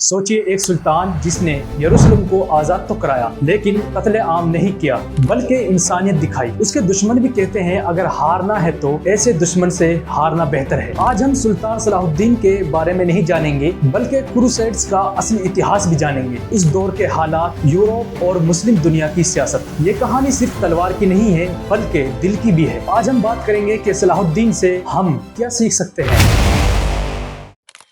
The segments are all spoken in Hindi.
सोचिए, एक सुल्तान जिसने यरूशलेम को आजाद तो कराया लेकिन कत्ले आम नहीं किया बल्कि इंसानियत दिखाई। उसके दुश्मन भी कहते हैं अगर हारना है तो ऐसे दुश्मन से हारना बेहतर है। आज हम सुल्तान सलाहुद्दीन के बारे में नहीं जानेंगे बल्कि क्रूसेड्स का असली इतिहास भी जानेंगे, इस दौर के हालात, यूरोप और मुस्लिम दुनिया की सियासत। ये कहानी सिर्फ तलवार की नहीं है बल्कि दिल की भी है। आज हम बात करेंगे कि सलाहुद्दीन से हम क्या सीख सकते हैं।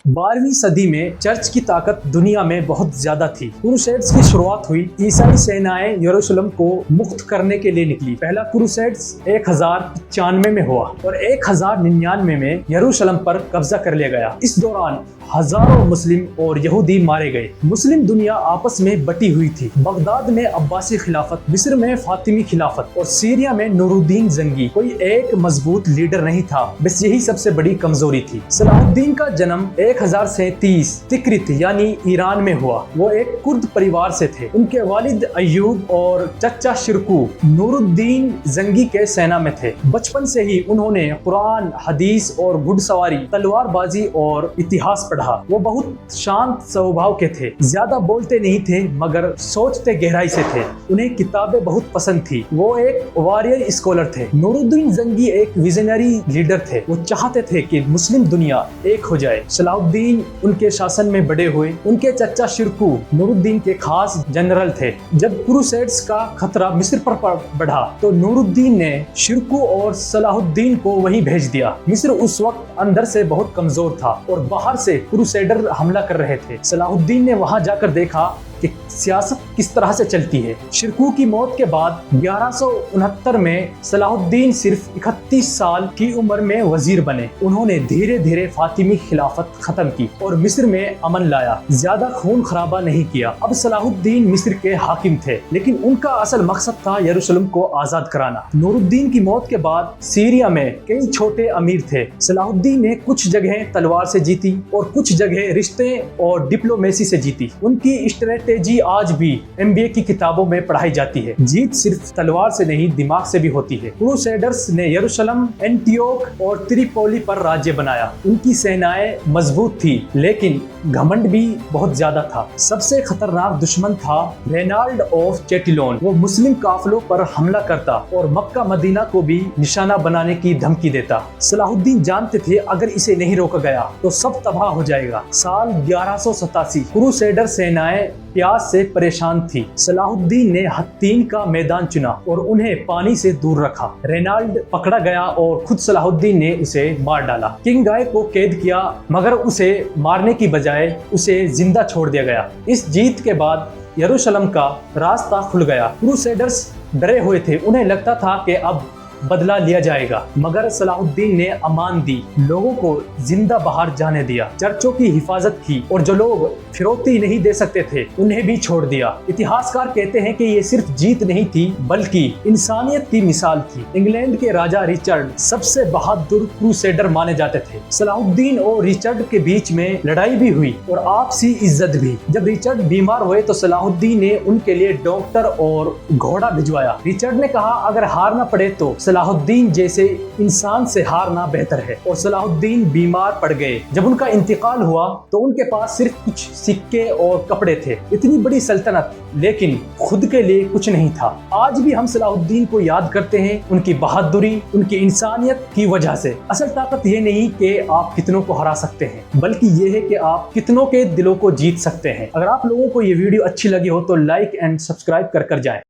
12वीं सदी में चर्च की ताकत दुनिया में बहुत ज्यादा थी। क्रूसेड्स की शुरुआत हुई, ईसाई सेनाएं यरूशलेम को मुक्त करने के लिए निकली। पहला क्रूसेड्स 1095 में हुआ और 1099 में यरूशलेम पर कब्जा कर लिया गया। इस दौरान हजारों मुस्लिम और यहूदी मारे गए। मुस्लिम दुनिया आपस में बटी हुई थी। बगदाद में अब्बासी खिलाफत, मिस्र में फातिमी खिलाफत और सीरिया में नूरुद्दीन जंगी। कोई एक मजबूत लीडर नहीं था, बस यही सबसे बड़ी कमजोरी थी। सलाहुद्दीन का जन्म 1037 तिक्रित यानी ईरान में हुआ। वो एक कुर्द परिवार से थे। उनके वालिद अय्यूब और चचा शिरकू नूरुद्दीन जंगी के सेना में थे। बचपन से ही उन्होंने कुरान, हदीस और घुड़सवारी, तलवारबाजी और इतिहास पढ़ा। वो बहुत शांत स्वभाव के थे, ज्यादा बोलते नहीं थे मगर सोचते गहराई से थे। उन्हें किताबें बहुत पसंद थी। वो एक वॉरियर स्कॉलर थे। नूरुद्दीन जंगी एक विजनरी लीडर थे। वो चाहते थे कि मुस्लिम दुनिया एक हो जाए। सलाहुद्दीन उनके शासन में बड़े हुए। उनके चचा शिरकू नूरुद्दीन के खास जनरल थे। जब क्रूसेड्स का खतरा मिस्र पर बढ़ा तो नूरुद्दीन ने शिरकू और सलाहुद्दीन को वहीं भेज दिया। मिस्र उस वक्त अंदर से बहुत कमजोर था और बाहर से क्रूसेडर हमला कर रहे थे। सलाहुद्दीन ने वहां जाकर देखा कि सियासत किस तरह से चलती है। शिरकू की मौत के बाद 1169 में सलाहुद्दीन सिर्फ 31 साल की उम्र में वजीर बने। उन्होंने धीरे धीरे फातिमी खिलाफत खत्म की और मिस्र में अमन लाया। ज्यादा खून खराबा नहीं किया। अब सलाहुद्दीन मिस्र के हाकिम थे लेकिन उनका असल मकसद था यरूशलेम को आजाद कराना। नूरुद्दीन की मौत के बाद सीरिया में कई छोटे अमीर थे। सलाहुद्दीन ने कुछ जगह तलवार से जीती और कुछ जगह रिश्ते और डिप्लोमेसी से जीती। उनकी स्ट्रेटेजी आज भी MBA की किताबों में पढ़ाई जाती है। जीत सिर्फ तलवार से नहीं, दिमाग से भी होती है। क्रूसेडर्स ने यरूशलेम, एंटियोक और त्रिपोली पर राज्य बनाया। उनकी सेनाएं मजबूत थी लेकिन घमंड भी बहुत ज्यादा था। सबसे खतरनाक दुश्मन था रेनाल्ड ऑफ चेटिलोन। वो मुस्लिम काफिलों पर हमला करता और मक्का मदीना को भी निशाना बनाने की धमकी देता। सलाहुद्दीन जानते थे अगर इसे नहीं रोका गया तो सब तबाह हो जाएगा। साल 1187 क्रूसेडर सेनाएं प्यास से परेशान थी। सलाहुद्दीन ने हत्तीन का मैदान चुना और उन्हें पानी से दूर रखा। रेनाल्ड पकड़ा गया और खुद सलाहुद्दीन ने उसे मार डाला। किंग गाय को कैद किया मगर उसे मारने की बजाय उसे जिंदा छोड़ दिया गया। इस जीत के बाद यरूशलेम का रास्ता खुल गया। क्रूसेडर्स डरे हुए थे। उन्हें लगता था कि अब बदला लिया जाएगा मगर सलाहुद्दीन ने अमान दी, लोगों को जिंदा बाहर जाने दिया, चर्चों की हिफाजत की और जो लोग फिरौती नहीं दे सकते थे उन्हें भी छोड़ दिया। इतिहासकार कहते हैं कि ये सिर्फ जीत नहीं थी बल्कि इंसानियत की मिसाल थी। इंग्लैंड के राजा रिचर्ड सबसे बहादुर क्रूसेडर माने जाते थे। सलाहुद्दीन और रिचर्ड के बीच में लड़ाई भी हुई और आपसी इज्जत भी। जब रिचर्ड बीमार हुए तो सलाहुद्दीन ने उनके लिए डॉक्टर और घोड़ा भिजवाया। रिचर्ड ने कहा अगर हारना पड़े तो सलाहुद्दीन जैसे इंसान से हारना बेहतर है और सलाहुद्दीन बीमार पड़ गए। जब उनका इंतकाल हुआ तो उनके पास सिर्फ कुछ सिक्के और कपड़े थे। इतनी बड़ी सल्तनत लेकिन खुद के लिए कुछ नहीं था। आज भी हम सलाहुद्दीन को याद करते हैं उनकी बहादुरी, उनकी इंसानियत की वजह से। असल ताकत ये नहीं कि आप कितनों को हरा सकते हैं बल्कि ये है कि आप कितनों के दिलों को जीत सकते हैं। अगर आप लोगों को ये वीडियो अच्छी लगी हो तो लाइक एंड सब्सक्राइब कर जाएं।